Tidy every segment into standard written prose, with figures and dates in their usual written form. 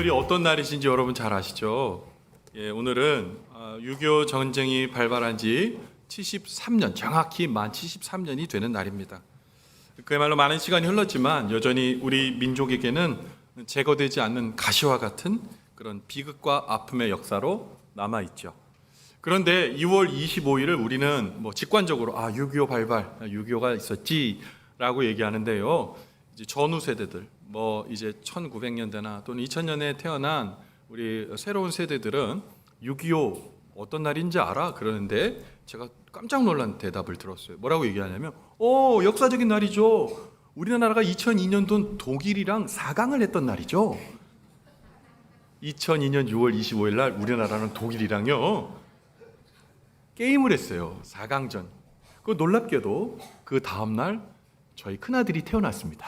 오늘이 어떤 날이신지 여러분 잘 아시죠? 오늘은 6.25 전쟁이 발발한 지 73년, 정확히 만 73년이 되는 날입니다. 그야말로 많은 시간이 흘렀지만 여전히 우리 민족에게는 제거되지 않는 가시와 같은 그런 비극과 아픔의 역사로 남아있죠. 그런데 2월 25일을 우리는 직관적으로 6.25 발발, 6.25가 있었지라고 얘기하는데요. 이제 전후 세대들, 이제 1900년대나 또는 2000년에 태어난 우리 새로운 세대들은 6.25 어떤 날인지 알아? 그러는데 제가 깜짝 놀란 대답을 들었어요. 뭐라고 얘기하냐면 역사적인 날이죠. 우리나라가 2002년도 독일이랑 4강을 했던 날이죠. 2002년 6월 25일 날 우리나라는 독일이랑요 게임을 했어요. 4강전. 그 놀랍게도 그 다음 날 저희 큰아들이 태어났습니다.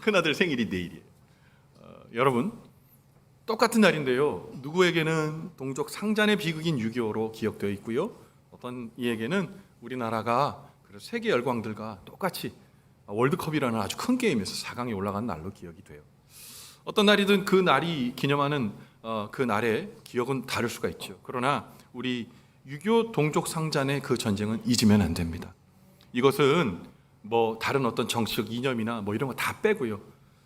큰아들 생일이 내일이에요. 여러분 똑같은 날인데요. 누구에게는 동족 상잔의 비극인 6.25로 기억되어 있고요. 어떤 이에게는 우리나라가 세계 열광들과 똑같이 월드컵이라는 아주 큰 게임에서 4강에 올라간 날로 기억이 돼요. 어떤 날이든 그 날이 기념하는 그 날의 기억은 다를 수가 있죠. 그러나 우리 6.25 동족 상잔의 그 전쟁은 잊으면 안 됩니다. 이것은 다른 어떤 정치적 이념이나 이런 거 다 빼고요.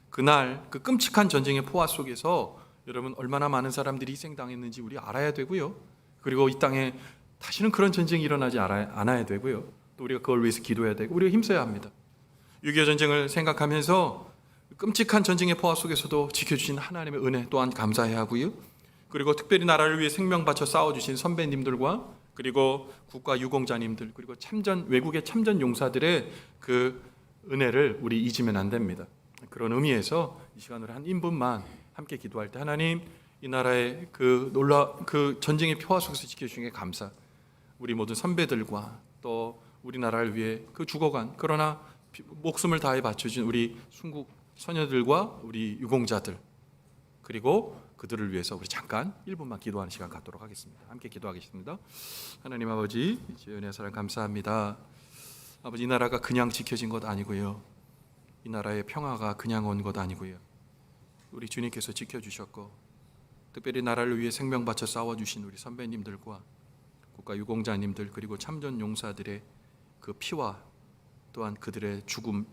그날 그 끔찍한 전쟁의 포화 속에서 여러분 얼마나 많은 사람들이 희생당했는지 우리 알아야 되고요. 그리고 이 땅에 다시는 그런 전쟁이 일어나지 않아야 되고요. 또 우리가 그걸 위해서 기도해야 되고 우리가 힘써야 합니다. 6.25 전쟁을 생각하면서 끔찍한 전쟁의 포화 속에서도 지켜주신 하나님의 은혜 또한 감사해야 하고요. 그리고 특별히 나라를 위해 생명 바쳐 싸워주신 선배님들과 그리고 국가 유공자님들 그리고 외국의 참전 용사들의 그 은혜를 우리 잊으면 안 됩니다. 그런 의미에서 이 시간으로 한 1분만 함께 기도할 때 하나님 이 나라의 그 전쟁의 표화 속에서 지켜주신 게 감사. 우리 모든 선배들과 또 우리나라를 위해 그 죽어간 그러나 목숨을 다해 바쳐준 우리 순국 선녀들과 우리 유공자들 그리고 그들을 위해서 우리 잠깐 1분만 기도하는 시간 갖도록 하겠습니다. 함께 기도하겠습니다. 하나님 아버지 은혜 사랑 감사합니다. 아버지 이 나라가 그냥 지켜진 것 아니고요. 이 나라의 평화가 그냥 온 것 아니고요. 우리 주님께서 지켜주셨고 특별히 나라를 위해 생명 바쳐 싸워주신 우리 선배님들과 국가 유공자님들 그리고 참전 용사들의 그 피와 또한 그들의 죽음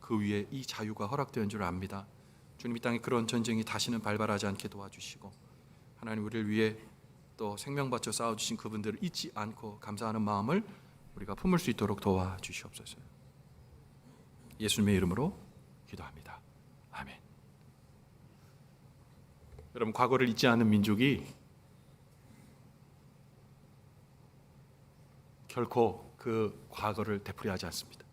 그 위에 이 자유가 허락되는 줄 압니다. 주님 이 땅에 그런 전쟁이 다시는 발발하지 않게 도와주시고 하나님 우리를 위해 또 생명 바쳐 싸워주신 그분들을 잊지 않고 감사하는 마음을 우리가 품을 수 있도록 도와주시옵소서. 예수님의 이름으로 기도합니다. 아멘. 여러분 과거를 잊지 않는 민족이 결코 그 과거를 되풀이하지 않습니다.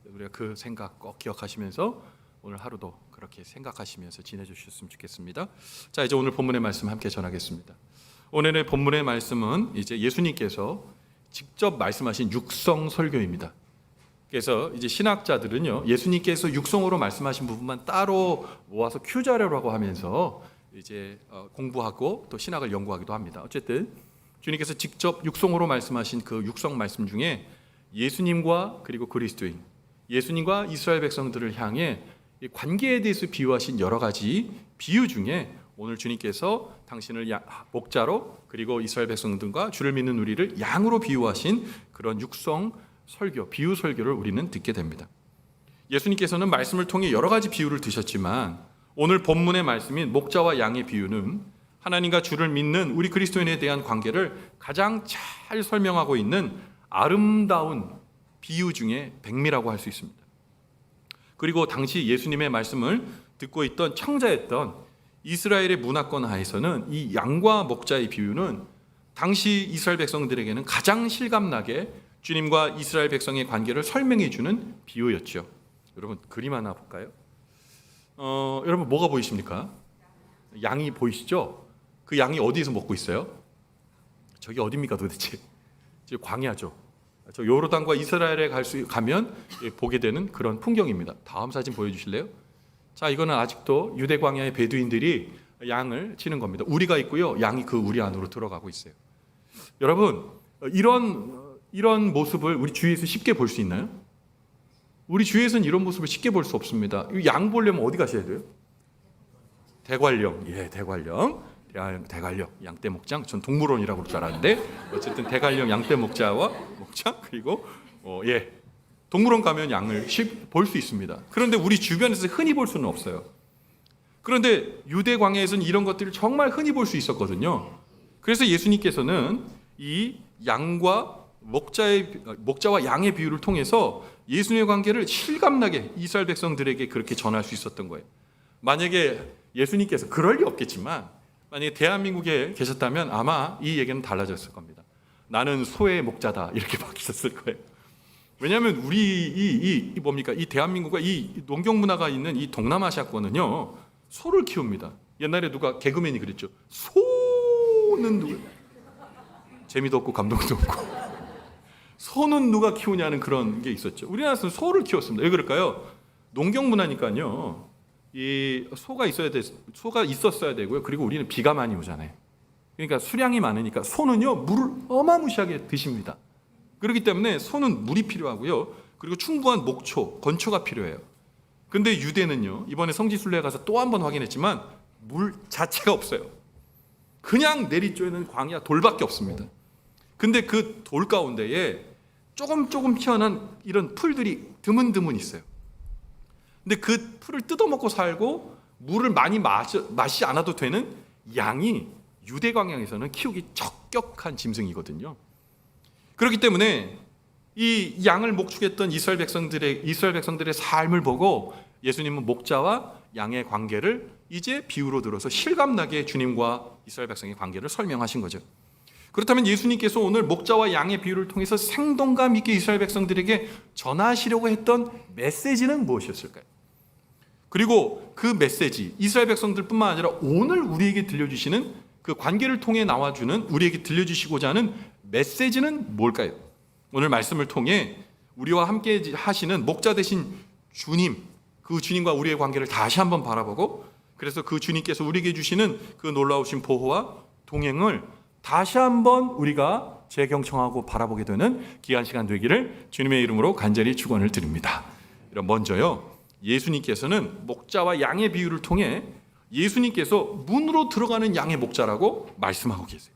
우리가 그 생각 꼭 기억하시면서 오늘 하루도 그렇게 생각하시면서 지내주셨으면 좋겠습니다. 자, 이제 오늘 본문의 말씀 함께 전하겠습니다. 오늘의 본문의 말씀은 이제 예수님께서 직접 말씀하신 육성 설교입니다. 그래서 이제 신학자들은요, 예수님께서 육성으로 말씀하신 부분만 따로 모아서 큐 자료라고 하면서 이제 공부하고 또 신학을 연구하기도 합니다. 어쨌든 주님께서 직접 육성으로 말씀하신 그 육성 말씀 중에 예수님과 그리고 그리스도인, 예수님과 이스라엘 백성들을 향해 이 관계에 대해서 비유하신 여러 가지 비유 중에 오늘 주님께서 당신을 목자로 그리고 이스라엘 백성들과 주를 믿는 우리를 양으로 비유하신 그런 육성 설교, 비유 설교를 우리는 듣게 됩니다. 예수님께서는 말씀을 통해 여러 가지 비유를 드셨지만 오늘 본문의 말씀인 목자와 양의 비유는 하나님과 주를 믿는 우리 그리스도인에 대한 관계를 가장 잘 설명하고 있는 아름다운 비유 중에 백미라고 할 수 있습니다. 그리고 당시 예수님의 말씀을 듣고 있던 청자였던 이스라엘의 문화권 하에서는 이 양과 목자의 비유는 당시 이스라엘 백성들에게는 가장 실감나게 주님과 이스라엘 백성의 관계를 설명해 주는 비유였죠. 여러분 그림 하나 볼까요? 여러분 뭐가 보이십니까? 양이 보이시죠? 그 양이 어디에서 먹고 있어요? 저기 어디입니까 도대체? 광야죠. 저 요르단과 이스라엘에 가면 보게 되는 그런 풍경입니다. 다음 사진 보여주실래요? 자, 이거는 아직도 유대 광야의 베두인들이 양을 치는 겁니다. 우리가 있고요, 양이 그 우리 안으로 들어가고 있어요. 여러분, 이런 모습을 우리 주위에서 쉽게 볼 수 있나요? 우리 주위에서는 이런 모습을 쉽게 볼 수 없습니다. 양 보려면 어디 가셔야 돼요? 대관령, 대관령 양떼 목장. 전 동물원이라고 그럴 줄 알았는데 어쨌든 대관령 양떼 목자와 목장, 그리고 동물원 가면 양을 볼 수 있습니다. 그런데 우리 주변에서 흔히 볼 수는 없어요. 그런데 유대 광야에서는 이런 것들을 정말 흔히 볼 수 있었거든요. 그래서 예수님께서는 이 양과 목자와 양의 비유를 통해서 예수님의 관계를 실감나게 이스라엘 백성들에게 그렇게 전할 수 있었던 거예요. 만약에 예수님께서 그럴 리 없겠지만 만약에 대한민국에 계셨다면 아마 이 얘기는 달라졌을 겁니다. 나는 소의 목자다 이렇게 바뀌었을 거예요. 왜냐하면 우리 이 대한민국과 이 농경 문화가 있는 이 동남아시아권은요 소를 키웁니다. 옛날에 누가 개그맨이 그랬죠. 소는 누가 재미도 없고 감동도 없고 소는 누가 키우냐는 그런 게 있었죠. 우리나라에서는 소를 키웠습니다. 왜 그럴까요? 농경 문화니까요. 이 소가 있었어야 되고요. 그리고 우리는 비가 많이 오잖아요. 그러니까 수량이 많으니까 소는요 물을 어마무시하게 드십니다. 그렇기 때문에 소는 물이 필요하고요. 그리고 충분한 건초가 필요해요. 근데 유대는요, 이번에 성지순례에 가서 또 한 번 확인했지만 물 자체가 없어요. 그냥 내리쬐는 광야 돌밖에 없습니다. 근데 그 돌 가운데에 조금 튀어난 이런 풀들이 드문드문 있어요. 근데 그 풀을 뜯어먹고 살고 물을 많이 마시지 않아도 되는 양이 유대 광야에서는 키우기 적격한 짐승이거든요. 그렇기 때문에 이 양을 목축했던 이스라엘 백성들의 삶을 보고 예수님은 목자와 양의 관계를 이제 비유로 들어서 실감나게 주님과 이스라엘 백성의 관계를 설명하신 거죠. 그렇다면 예수님께서 오늘 목자와 양의 비유를 통해서 생동감 있게 이스라엘 백성들에게 전하시려고 했던 메시지는 무엇이었을까요? 그리고 그 메시지, 이스라엘 백성들뿐만 아니라 오늘 우리에게 들려주시는 그 관계를 통해 나와주는 우리에게 들려주시고자 하는 메시지는 뭘까요? 오늘 말씀을 통해 우리와 함께 하시는 목자 되신 주님, 그 주님과 우리의 관계를 다시 한번 바라보고 그래서 그 주님께서 우리에게 주시는 그 놀라우신 보호와 동행을 다시 한번 우리가 재경청하고 바라보게 되는 귀한 시간 되기를 주님의 이름으로 간절히 축원을 드립니다. 먼저요, 예수님께서는 목자와 양의 비유를 통해 예수님께서 문으로 들어가는 양의 목자라고 말씀하고 계세요.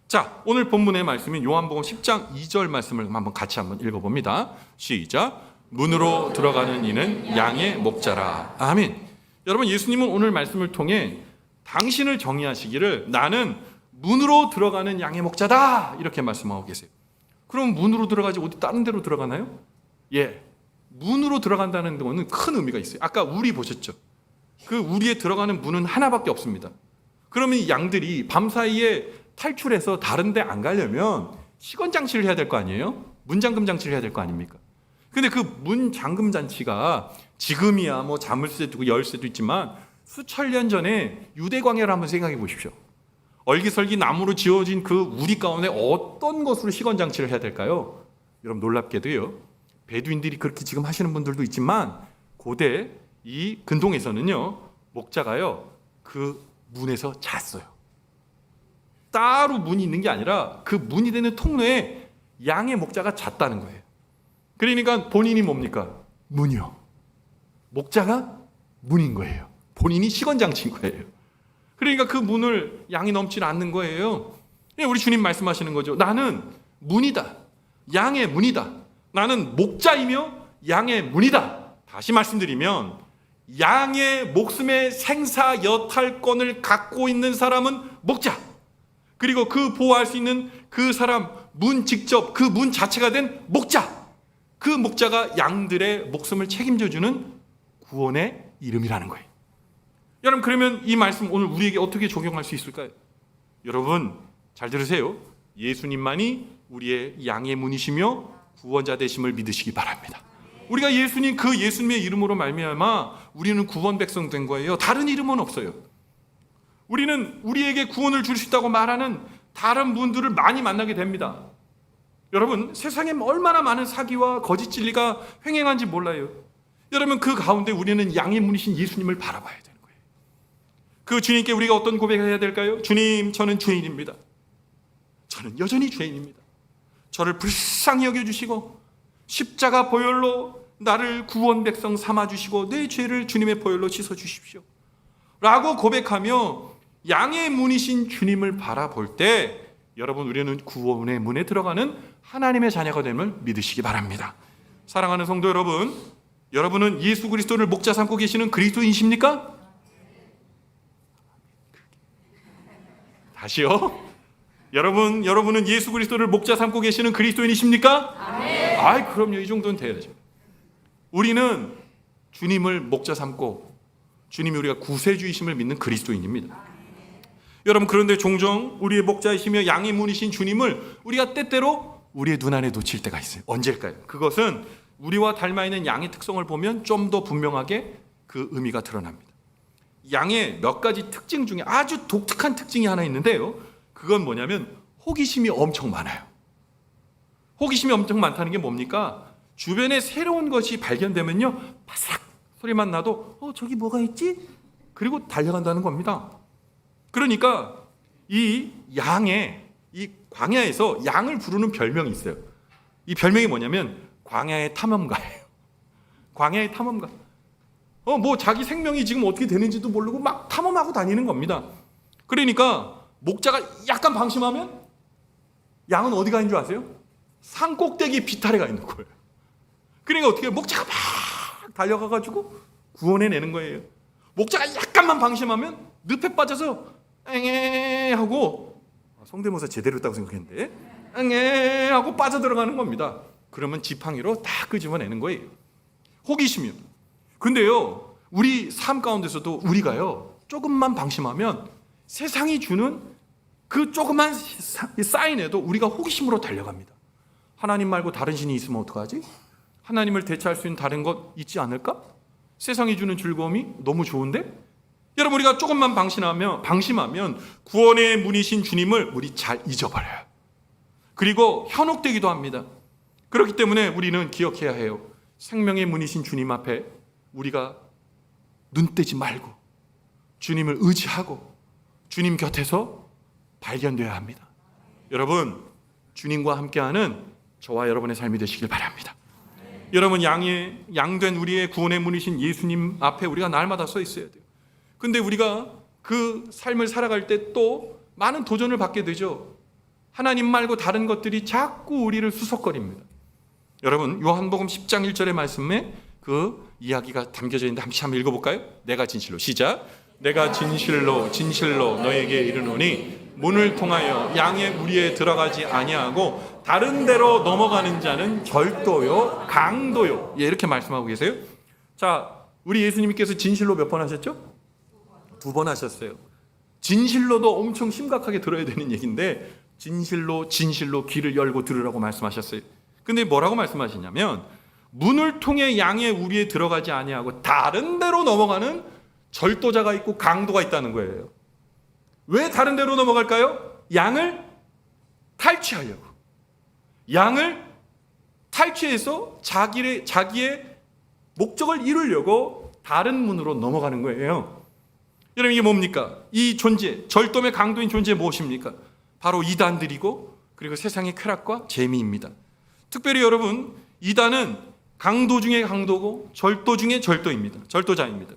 자, 오늘 본문의 말씀인 요한복음 10장 2절 말씀을 같이 한번 읽어봅니다. 시작. 문으로 들어가는 이는 양의 목자라. 아멘. 여러분, 예수님은 오늘 말씀을 통해 당신을 정의하시기를 나는 문으로 들어가는 양의 목자다 이렇게 말씀하고 계세요. 그럼 문으로 들어가지 어디 다른 데로 들어가나요? 문으로 들어간다는 것은 큰 의미가 있어요. 아까 우리 보셨죠? 그 우리에 들어가는 문은 하나밖에 없습니다. 그러면 이 양들이 밤사이에 탈출해서 다른 데 안 가려면 시건 장치를 해야 될 거 아니에요? 문 잠금 장치를 해야 될 거 아닙니까? 근데 그 문 잠금 장치가 지금이야 뭐 자물쇠도 있고 열쇠도 있지만 수천 년 전에 유대 광야를 한번 생각해 보십시오. 얼기설기 나무로 지어진 그 우리 가운데 어떤 것으로 시건 장치를 해야 될까요? 여러분 놀랍게도요. 베두인들이 그렇게 지금 하시는 분들도 있지만 고대 이 근동에서는요. 목자가요. 그 문에서 잤어요. 따로 문이 있는 게 아니라 그 문이 되는 통로에 양의 목자가 잤다는 거예요. 그러니까 본인이 뭡니까? 문이요. 목자가 문인 거예요. 본인이 시건 장치인 거예요. 그러니까 그 문을 양이 넘지 않는 거예요. 우리 주님 말씀하시는 거죠. 나는 문이다. 양의 문이다. 나는 목자이며 양의 문이다. 다시 말씀드리면 양의 목숨의 생사 여탈권을 갖고 있는 사람은 목자. 그리고 그 보호할 수 있는 그 사람 문 직접 그 문 자체가 된 목자. 그 목자가 양들의 목숨을 책임져주는 구원의 이름이라는 거예요. 여러분 그러면 이 말씀 오늘 우리에게 어떻게 적용할 수 있을까요? 여러분 잘 들으세요. 예수님만이 우리의 양의 문이시며 구원자 되심을 믿으시기 바랍니다. 우리가 그 예수님의 이름으로 말미암아 우리는 구원 백성 된 거예요. 다른 이름은 없어요. 우리는 우리에게 구원을 줄 수 있다고 말하는 다른 분들을 많이 만나게 됩니다. 여러분 세상에 얼마나 많은 사기와 거짓 진리가 횡행한지 몰라요. 여러분 그 가운데 우리는 양의 문이신 예수님을 바라봐야 되는 거예요. 그 주님께 우리가 어떤 고백을 해야 될까요? 주님, 저는 죄인입니다. 저는 여전히 죄인입니다. 저를 불쌍히 여겨주시고 십자가 보혈로 나를 구원 백성 삼아주시고 내 죄를 주님의 보혈로 씻어주십시오 라고 고백하며 양의 문이신 주님을 바라볼 때 여러분, 우리는 구원의 문에 들어가는 하나님의 자녀가 됨을 믿으시기 바랍니다. 사랑하는 성도 여러분, 여러분은 예수 그리스도를 목자 삼고 계시는 그리스도인이십니까? 다시요. 여러분은 예수 그리스도를 목자 삼고 계시는 그리스도인이십니까? 아멘. 아이, 그럼요. 이 정도는 돼야죠. 우리는 주님을 목자 삼고 주님이 우리가 구세주이심을 믿는 그리스도인입니다. 여러분, 그런데 종종 우리의 목자이시며 양의 문이신 주님을 우리가 때때로 우리의 눈 안에 놓칠 때가 있어요. 언제일까요? 그것은 우리와 닮아 있는 양의 특성을 보면 좀 더 분명하게 그 의미가 드러납니다. 양의 몇 가지 특징 중에 아주 독특한 특징이 하나 있는데요, 그건 뭐냐면 호기심이 엄청 많아요. 호기심이 엄청 많다는 게 뭡니까? 주변에 새로운 것이 발견되면요, 바삭 소리만 나도 저기 뭐가 있지? 그리고 달려간다는 겁니다. 그러니까 이 광야에서 양을 부르는 별명이 있어요. 이 별명이 뭐냐면 광야의 탐험가예요. 광야의 탐험가. 뭐 자기 생명이 지금 어떻게 되는지도 모르고 막 탐험하고 다니는 겁니다. 그러니까 목자가 약간 방심하면 양은 어디 가 있는 줄 아세요? 산 꼭대기 비탈에 가 있는 거예요. 그러니까 어떻게 목자가 막 달려가가지고 구원해내는 거예요. 목자가 약간만 방심하면 늪에 빠져서 엥에 하고, 성대모사 제대로 했다고 생각했는데, 엥에 하고 빠져들어가는 겁니다. 그러면 지팡이로 다 끄집어내는 거예요. 호기심이요. 근데요, 우리 삶 가운데서도 우리가요, 조금만 방심하면 세상이 주는 그 조그만 사인에도 우리가 호기심으로 달려갑니다. 하나님 말고 다른 신이 있으면 어떡하지? 하나님을 대체할 수 있는 다른 것 있지 않을까? 세상이 주는 즐거움이 너무 좋은데? 여러분, 우리가 조금만 방심하면 구원의 문이신 주님을 우리 잘 잊어버려요. 그리고 현혹되기도 합니다. 그렇기 때문에 우리는 기억해야 해요. 생명의 문이신 주님 앞에 우리가 눈 떼지 말고 주님을 의지하고 주님 곁에서 발견되어야 합니다. 여러분, 주님과 함께하는 저와 여러분의 삶이 되시길 바랍니다. 여러분, 양된 우리의 구원의 문이신 예수님 앞에 우리가 날마다 서 있어야 돼요. 근데 우리가 그 삶을 살아갈 때 또 많은 도전을 받게 되죠. 하나님 말고 다른 것들이 자꾸 우리를 수석거립니다. 여러분, 요한복음 10장 1절의 말씀에 그 이야기가 담겨져 있는데 한번 읽어볼까요? 내가 진실로, 시작. 내가 진실로 너에게 이르노니 문을 통하여 양의 무리에 들어가지 아니하고 다른 데로 넘어가는 자는 절도요 강도요. 이렇게 말씀하고 계세요. 자, 우리 예수님께서 진실로 몇 번 하셨죠? 2번 하셨어요. 진실로도 엄청 심각하게 들어야 되는 얘기인데 진실로 귀를 열고 들으라고 말씀하셨어요. 근데 뭐라고 말씀하시냐면 문을 통해 양의 우리에 들어가지 아니하고 다른 데로 넘어가는 절도자가 있고 강도가 있다는 거예요. 왜 다른 데로 넘어갈까요? 양을 탈취하려고. 양을 탈취해서 자기의 목적을 이루려고 다른 문으로 넘어가는 거예요. 여러분, 이게 뭡니까? 이 존재, 절도의 강도인 존재 무엇입니까? 바로 이단들이고 그리고 세상의 쾌락과 재미입니다. 특별히 여러분, 이단은 강도 중에 강도고 절도 중에 절도자입니다.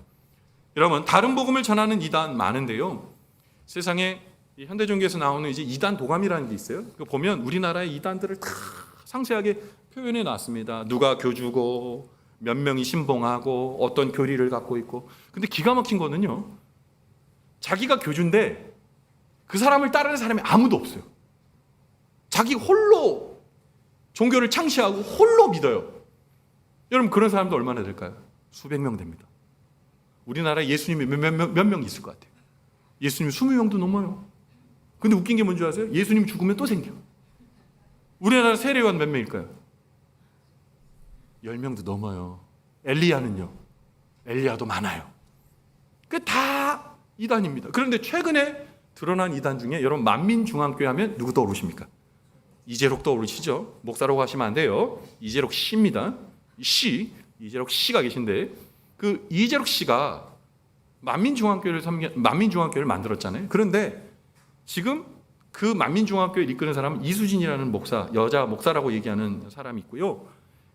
여러분, 다른 복음을 전하는 이단 많은데요, 세상에 현대종교에서 나오는 이제 이단 도감이라는 게 있어요. 그 보면 우리나라의 이단들을 다 상세하게 표현해 놨습니다. 누가 교주고 몇 명이 신봉하고 어떤 교리를 갖고 있고. 근데 기가 막힌 거는요, 자기가 교주인데 그 사람을 따르는 사람이 아무도 없어요. 자기 홀로 종교를 창시하고 홀로 믿어요. 여러분, 그런 사람도 얼마나 될까요? 수백 명 됩니다. 우리나라에 예수님이 몇 명 있을 것 같아요? 예수님 20명도 넘어요. 근데 웃긴 게 뭔지 아세요? 예수님 죽으면 또 생겨. 우리나라 세례요한 몇 명일까요? 10명도 넘어요. 엘리야는요? 엘리야도 많아요. 그 다 이단입니다. 그런데 최근에 드러난 이단 중에 여러분, 만민중앙교회 하면 누구 떠오르십니까? 이재록 떠오르시죠? 목사라고 하시면 안 돼요. 이재록 씨입니다. 이재록 씨가 계신데 그 이재록 씨가 만민중앙교회를 만들었잖아요. 그런데 지금 그 만민중앙교회를 이끄는 사람은 이수진이라는 목사, 여자 목사라고 얘기하는 사람이 있고요.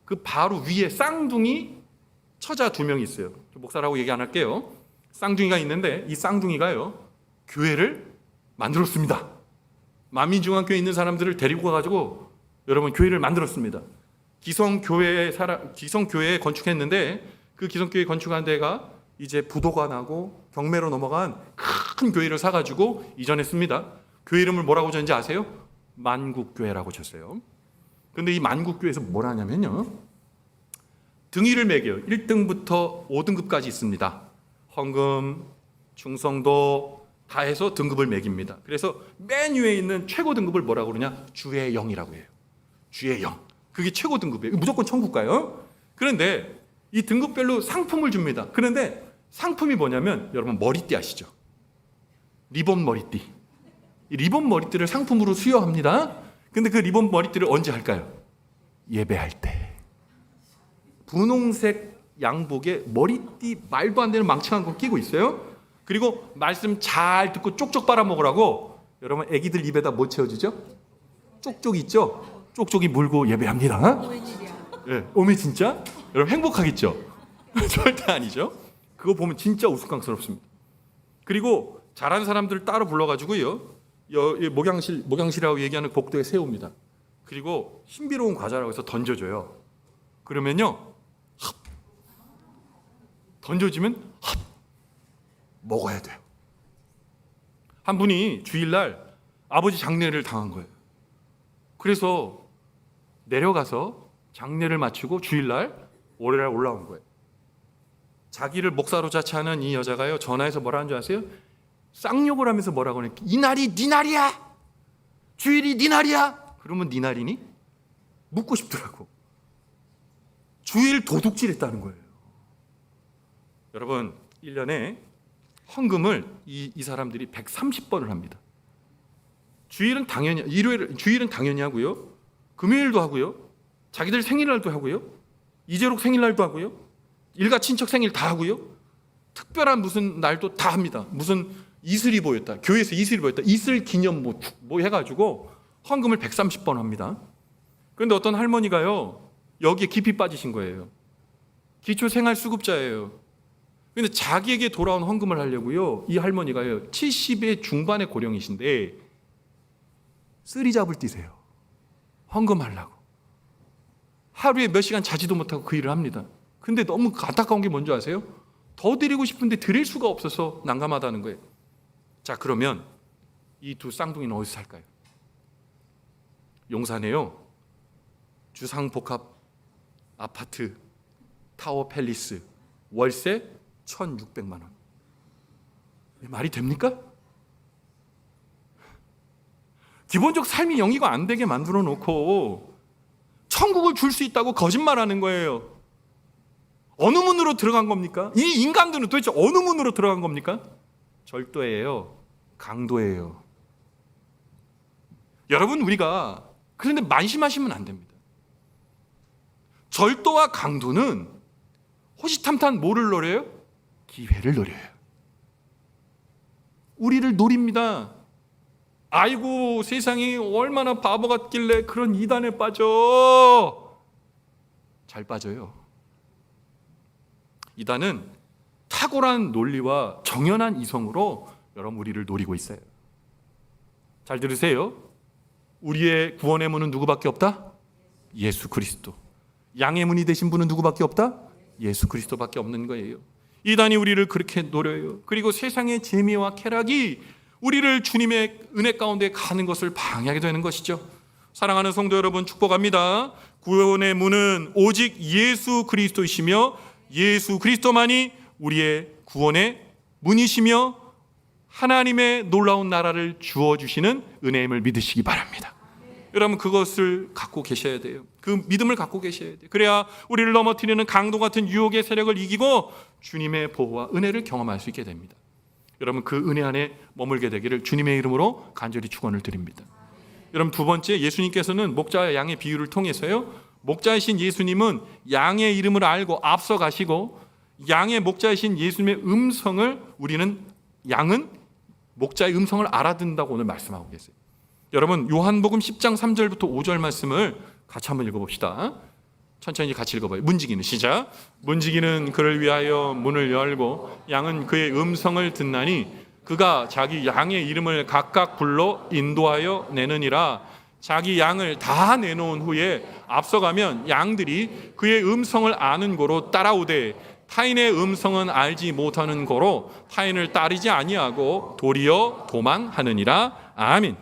그 바로 위에 쌍둥이 처자 2명이 있어요. 목사라고 얘기 안 할게요. 쌍둥이가 있는데 이 쌍둥이가요 교회를 만들었습니다. 만민중앙교회에 있는 사람들을 데리고 가가지고 여러분 교회를 만들었습니다. 기성교회 건축했는데 그 기성교회 건축한 데가 이제 부도가 나고 경매로 넘어간 큰 교회를 사가지고 이전했습니다. 교회 이름을 뭐라고 졌는지 아세요? 만국교회라고 쳤어요. 근데 이 만국교회에서 뭘 하냐면요, 등위를 매겨요. 1등부터 5등급까지 있습니다. 헌금, 충성도 다 해서 등급을 매깁니다. 그래서 맨 위에 있는 최고 등급을 뭐라고 그러냐? 주의 영이라고 해요. 주의 영. 그게 최고 등급이에요. 무조건 천국 가요. 그런데 이 등급별로 상품을 줍니다. 그런데 상품이 뭐냐면 여러분 머리띠 아시죠? 리본 머리띠. 이 리본 머리띠를 상품으로 수여합니다. 근데 그 리본 머리띠를 언제 할까요? 예배할 때. 분홍색 양복에 머리띠 말도 안 되는 망청한 거 끼고 있어요. 그리고 말씀 잘 듣고 쪽쪽 빨아먹으라고 여러분 애기들 입에다 뭐 채워주죠? 쪽쪽 있죠? 쪽쪽이 물고 예배합니다. 네, 오메 진짜? 여러분 행복하겠죠? 절대 아니죠. 그거 보면 진짜 우스꽝스럽습니다. 그리고 잘하는 사람들을 따로 불러가지고요, 목양실이라고 얘기하는 복도에 세웁니다. 그리고 신비로운 과자라고 해서 던져줘요. 그러면요, 던져지면 먹어야 돼요. 한 분이 주일날 아버지 장례를 당한 거예요. 그래서 내려가서 장례를 마치고 주일날 월요일날 올라온 거예요. 자기를 목사로 자처하는 이 여자가요, 전화해서 뭐라 하는 줄 아세요? 쌍욕을 하면서 뭐라고 하냐? 이 날이 네 날이야. 주일이 네 날이야. 그러면 네 날이니? 묻고 싶더라고. 주일 도둑질 했다는 거예요. 여러분 1년에 헌금을 이 사람들이 130번을 합니다. 주일은 당연히 하고요, 금요일도 하고요, 자기들 생일날도 하고요, 이재록 생일날도 하고요, 일가 친척 생일 다 하고요, 특별한 무슨 날도 다 합니다. 무슨 이슬이 보였다, 교회에서 이슬이 보였다, 이슬 기념 뭐 해가지고 헌금을 130번 합니다. 그런데 어떤 할머니가요 여기에 깊이 빠지신 거예요. 기초생활수급자예요. 근데 자기에게 돌아온 헌금을 하려고요, 이 할머니가요 70의 중반의 고령이신데 쓰리잡을 뛰세요. 헌금하려고 하루에 몇 시간 자지도 못하고 그 일을 합니다. 근데 너무 안타까운 게 뭔지 아세요? 더 드리고 싶은데 드릴 수가 없어서 난감하다는 거예요. 자, 그러면 이 두 쌍둥이는 어디서 살까요? 용산에요 주상복합 아파트 타워 팰리스 월세 1,600만 원. 말이 됩니까? 기본적 삶이 영위가 안 되게 만들어 놓고 천국을 줄 수 있다고 거짓말하는 거예요. 어느 문으로 들어간 겁니까? 이 인간들은 도대체 어느 문으로 들어간 겁니까? 절도예요. 강도예요. 여러분, 우리가 그런데 만심하시면 안 됩니다. 절도와 강도는 호시탐탐 뭐를 노려요? 기회를 노려요. 우리를 노립니다. 아이고 세상이 얼마나 바보 같길래 그런 이단에 빠져. 잘 빠져요. 이단은 탁월한 논리와 정연한 이성으로 여러분 우리를 노리고 있어요. 잘 들으세요. 우리의 구원의 문은 누구밖에 없다? 예수 그리스도. 양의 문이 되신 분은 누구밖에 없다? 예수 그리스도밖에 없는 거예요. 이단이 우리를 그렇게 노려요. 그리고 세상의 재미와 쾌락이 우리를 주님의 은혜 가운데 가는 것을 방해하게 되는 것이죠. 사랑하는 성도 여러분, 축복합니다. 구원의 문은 오직 예수 그리스도이시며 예수 그리스도만이 우리의 구원의 문이시며 하나님의 놀라운 나라를 주어주시는 은혜임을 믿으시기 바랍니다. 여러분 그것을 갖고 계셔야 돼요. 그 믿음을 갖고 계셔야 돼요. 그래야 우리를 넘어뜨리는 강도 같은 유혹의 세력을 이기고 주님의 보호와 은혜를 경험할 수 있게 됩니다. 여러분 그 은혜 안에 머물게 되기를 주님의 이름으로 간절히 축원을 드립니다. 여러분 두 번째, 예수님께서는 목자와 양의 비유를 통해서요, 목자이신 예수님은 양의 이름을 알고 앞서 가시고 양의 목자이신 예수님의 음성을 양은 목자의 음성을 알아듣는다고 오늘 말씀하고 계세요. 여러분 요한복음 10장 3절부터 5절 말씀을 같이 한번 읽어봅시다. 천천히 같이 읽어봐요. 문지기는 시작. 문지기는 그를 위하여 문을 열고 양은 그의 음성을 듣나니 그가 자기 양의 이름을 각각 불러 인도하여 내느니라. 자기 양을 다 내놓은 후에 앞서가면 양들이 그의 음성을 아는 고로 따라오되 타인의 음성은 알지 못하는 고로 타인을 따르지 아니하고 도리어 도망하느니라. 아멘.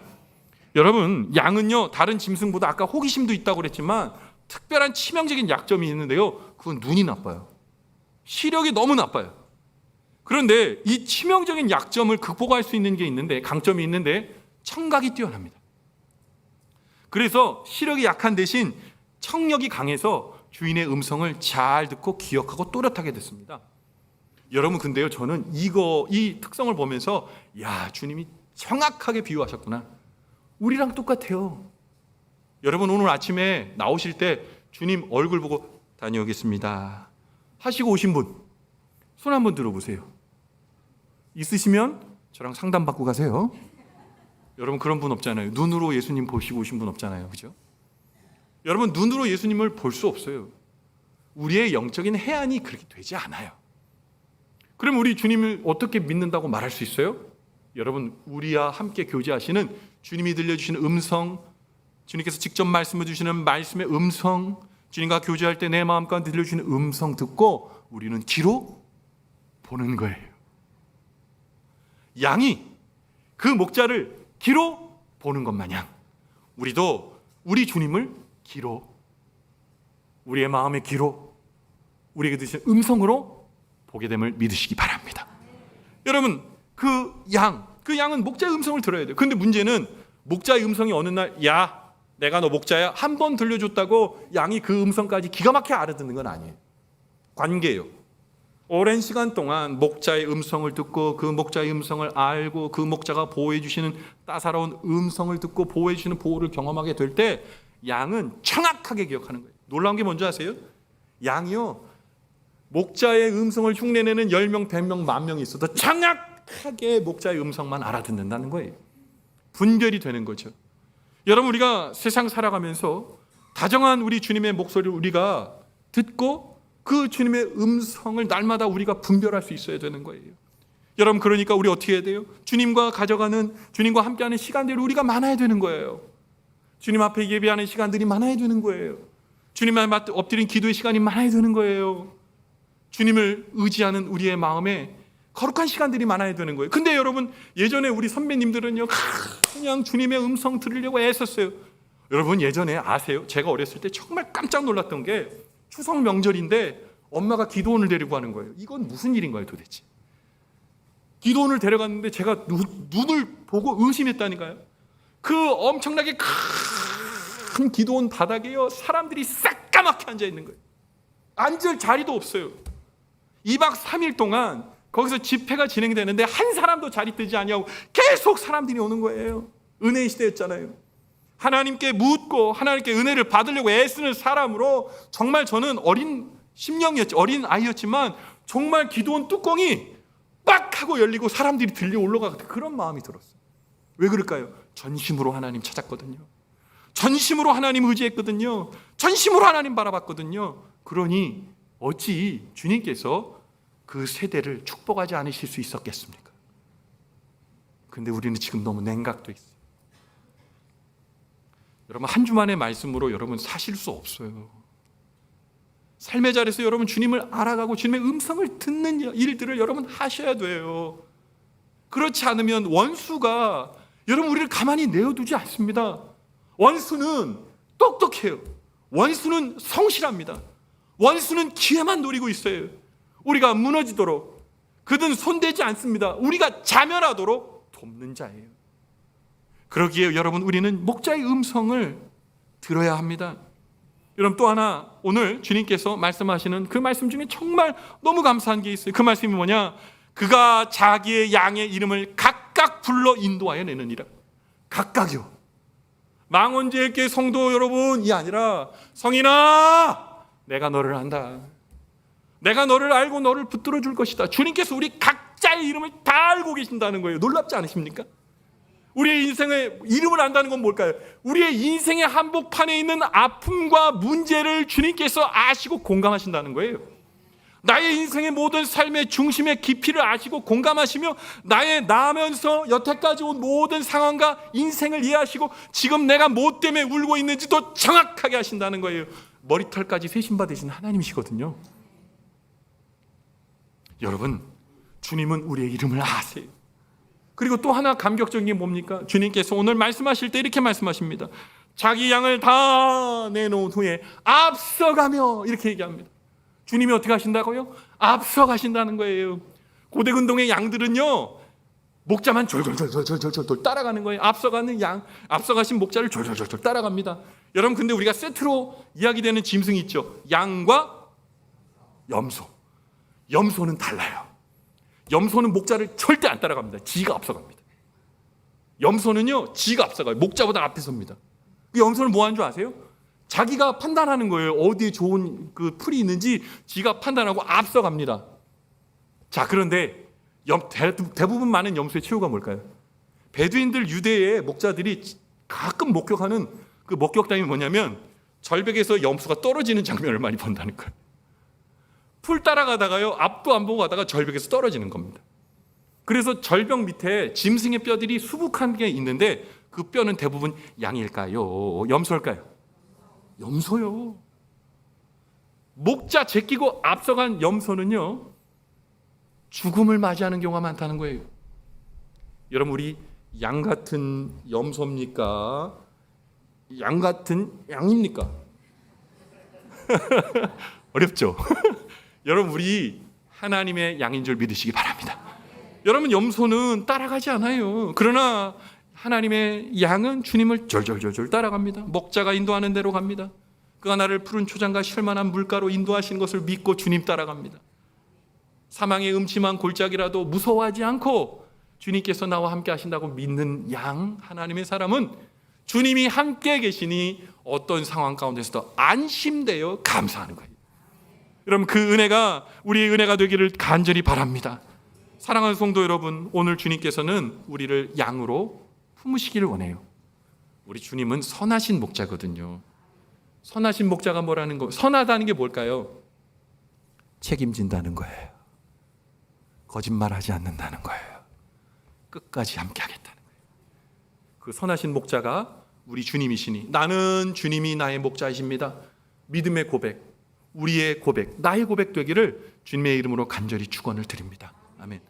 여러분, 양은요 다른 짐승보다 아까 호기심도 있다고 그랬지만 특별한 치명적인 약점이 있는데요, 그건 눈이 나빠요. 시력이 너무 나빠요. 그런데 이 치명적인 약점을 극복할 수 있는 게 있는데, 강점이 있는데 청각이 뛰어납니다. 그래서 시력이 약한 대신 청력이 강해서 주인의 음성을 잘 듣고 기억하고 또렷하게 됐습니다. 여러분, 근데요 저는 이 특성을 보면서 야, 주님이 정확하게 비유하셨구나. 우리랑 똑같아요. 여러분, 오늘 아침에 나오실 때 주님 얼굴 보고 다녀오겠습니다 하시고 오신 분 손 한번 들어보세요. 있으시면 저랑 상담받고 가세요. 여러분, 그런 분 없잖아요. 눈으로 예수님 보시고 오신 분 없잖아요. 그죠? 여러분, 눈으로 예수님을 볼 수 없어요. 우리의 영적인 해안이 그렇게 되지 않아요. 그럼 우리 주님을 어떻게 믿는다고 말할 수 있어요? 여러분, 우리와 함께 교제하시는 주님이 들려주시는 음성, 주님께서 직접 말씀해 주시는 말씀의 음성, 주님과 교제할 때 내 마음 가운데 들려주시는 음성 듣고 우리는 귀로 보는 거예요. 양이 그 목자를 귀로 보는 것 마냥 우리도 우리 주님을 귀로, 우리의 마음의 귀로, 우리에게 드시는 음성으로 보게 됨을 믿으시기 바랍니다. 여러분, 그 양은 목자의 음성을 들어야 돼요. 근데 문제는 목자의 음성이 어느 날 야, 내가 너 목자야 한 번 들려줬다고 양이 그 음성까지 기가 막히게 알아듣는 건 아니에요. 관계예요. 오랜 시간 동안 목자의 음성을 듣고 그 목자의 음성을 알고 그 목자가 보호해 주시는 따사로운 음성을 듣고 보호해 주시는 보호를 경험하게 될 때 양은 정확하게 기억하는 거예요. 놀라운 게 뭔지 아세요? 양이요, 목자의 음성을 흉내내는 10명, 100명, 10,000명이 있어도 정확하게 목자의 음성만 알아듣는다는 거예요. 분별이 되는 거죠. 여러분, 우리가 세상 살아가면서 다정한 우리 주님의 목소리를 우리가 듣고 그 주님의 음성을 날마다 우리가 분별할 수 있어야 되는 거예요. 여러분, 그러니까 우리 어떻게 해야 돼요? 주님과 함께하는 시간들이 우리가 많아야 되는 거예요. 주님 앞에 예배하는 시간들이 많아야 되는 거예요. 주님 앞에 엎드린 기도의 시간이 많아야 되는 거예요. 주님을 의지하는 우리의 마음에 거룩한 시간들이 많아야 되는 거예요. 근데 여러분, 예전에 우리 선배님들은요 그냥 주님의 음성 들으려고 애썼어요. 여러분, 예전에 아세요? 제가 어렸을 때 정말 깜짝 놀랐던 게 추석 명절인데 엄마가 기도원을 데리고 가는 거예요. 이건 무슨 일인 거예요 도대체? 기도원을 데려갔는데 제가 눈을 보고 의심했다니까요. 그 엄청나게 큰 기도원 바닥에요 사람들이 새까맣게 앉아 있는 거예요. 앉을 자리도 없어요. 2박 3일 동안 거기서 집회가 진행되는데 한 사람도 자리 뜨지 아니하고 계속 사람들이 오는 거예요. 은혜의 시대였잖아요. 하나님께 묻고 하나님께 은혜를 받으려고 애쓰는 사람으로 정말 저는 어린 아이였지만 정말 기도원 뚜껑이 빡 하고 열리고 사람들이 들려 올라가고 그런 마음이 들었어요. 왜 그럴까요? 전심으로 하나님 찾았거든요. 전심으로 하나님 의지했거든요. 전심으로 하나님 바라봤거든요. 그러니 어찌 주님께서 그 세대를 축복하지 않으실 수 있었겠습니까? 근데 우리는 지금 너무 냉각돼 있어요. 여러분, 한 주만의 말씀으로 여러분 사실 수 없어요. 삶의 자리에서 여러분 주님을 알아가고 주님의 음성을 듣는 일들을 여러분 하셔야 돼요. 그렇지 않으면 원수가 여러분 우리를 가만히 내어두지 않습니다. 원수는 똑똑해요. 원수는 성실합니다. 원수는 기회만 노리고 있어요. 우리가 무너지도록 그든 손대지 않습니다. 우리가 자멸하도록 돕는 자예요. 그러기에 여러분 우리는 목자의 음성을 들어야 합니다. 여러분, 또 하나 오늘 주님께서 말씀하시는 그 말씀 중에 정말 너무 감사한 게 있어요. 그 말씀이 뭐냐? 그가 자기의 양의 이름을 각각 불러 인도하여 내느니라. 각각이요. 망원제일교회 성도 여러분이 아니라 성인아, 내가 너를 안다. 내가 너를 알고 너를 붙들어 줄 것이다. 주님께서 우리 각자의 이름을 다 알고 계신다는 거예요. 놀랍지 않으십니까? 우리의 인생의 이름을 안다는 건 뭘까요? 우리의 인생의 한복판에 있는 아픔과 문제를 주님께서 아시고 공감하신다는 거예요. 나의 인생의 모든 삶의 중심의 깊이를 아시고 공감하시며 나의 나면서 여태까지 온 모든 상황과 인생을 이해하시고 지금 내가 뭐 때문에 울고 있는지도 정확하게 하신다는 거예요. 머리털까지 세심받으신 하나님이시거든요. 여러분, 주님은 우리의 이름을 아세요. 그리고 또 하나 감격적인 게 뭡니까? 주님께서 오늘 말씀하실 때 이렇게 말씀하십니다. 자기 양을 다 내놓은 후에 앞서가며 이렇게 얘기합니다. 주님이 어떻게 하신다고요? 앞서가신다는 거예요. 고대근동의 양들은요, 목자만 졸졸졸졸졸졸 따라가는 거예요. 앞서가는 양, 앞서가신 목자를 졸졸졸졸 따라갑니다. 여러분, 근데 우리가 세트로 이야기되는 짐승이 있죠. 양과 염소. 염소는 달라요. 염소는 목자를 절대 안 따라갑니다. 지가 앞서갑니다. 염소는요, 지가 앞서가요. 목자보다 앞에 섭니다. 염소는 뭐 하는 줄 아세요? 자기가 판단하는 거예요. 어디에 좋은 그 풀이 있는지 지가 판단하고 앞서갑니다. 자, 그런데 대부분 많은 염소의 최후가 뭘까요? 베두인들 유대의 목자들이 가끔 목격하는 그 목격담이 뭐냐면 절벽에서 염소가 떨어지는 장면을 많이 본다는 거예요. 풀 따라가다가요, 앞도 안 보고 가다가 절벽에서 떨어지는 겁니다. 그래서 절벽 밑에 짐승의 뼈들이 수북한 게 있는데 그 뼈는 대부분 양일까요? 염소일까요? 염소요. 목자 제끼고 앞서간 염소는요, 죽음을 맞이하는 경우가 많다는 거예요. 여러분, 우리 양 같은 염소입니까? 양 같은 양입니까? 어렵죠? 여러분, 우리 하나님의 양인 줄 믿으시기 바랍니다. 여러분, 염소는 따라가지 않아요. 그러나 하나님의 양은 주님을 졸졸졸졸 따라갑니다. 목자가 인도하는 대로 갑니다. 그가 나를 푸른 초장과 쉴만한 물가로 인도하신 것을 믿고 주님 따라갑니다. 사망의 음침한 골짜기라도 무서워하지 않고 주님께서 나와 함께 하신다고 믿는 양, 하나님의 사람은 주님이 함께 계시니 어떤 상황 가운데서도 안심되어 감사하는 거예요. 여러분, 그 은혜가 우리의 은혜가 되기를 간절히 바랍니다. 사랑하는 성도 여러분, 오늘 주님께서는 우리를 양으로 품으시기를 원해요. 우리 주님은 선하신 목자거든요. 선하신 목자가 뭐라는 거? 선하다는 게 뭘까요? 책임진다는 거예요. 거짓말하지 않는다는 거예요. 끝까지 함께 하겠다는 거예요. 그 선하신 목자가 우리 주님이시니 나는 주님이 나의 목자이십니다. 믿음의 고백, 우리의 고백, 나의 고백 되기를 주님의 이름으로 간절히 축원을 드립니다. 아멘.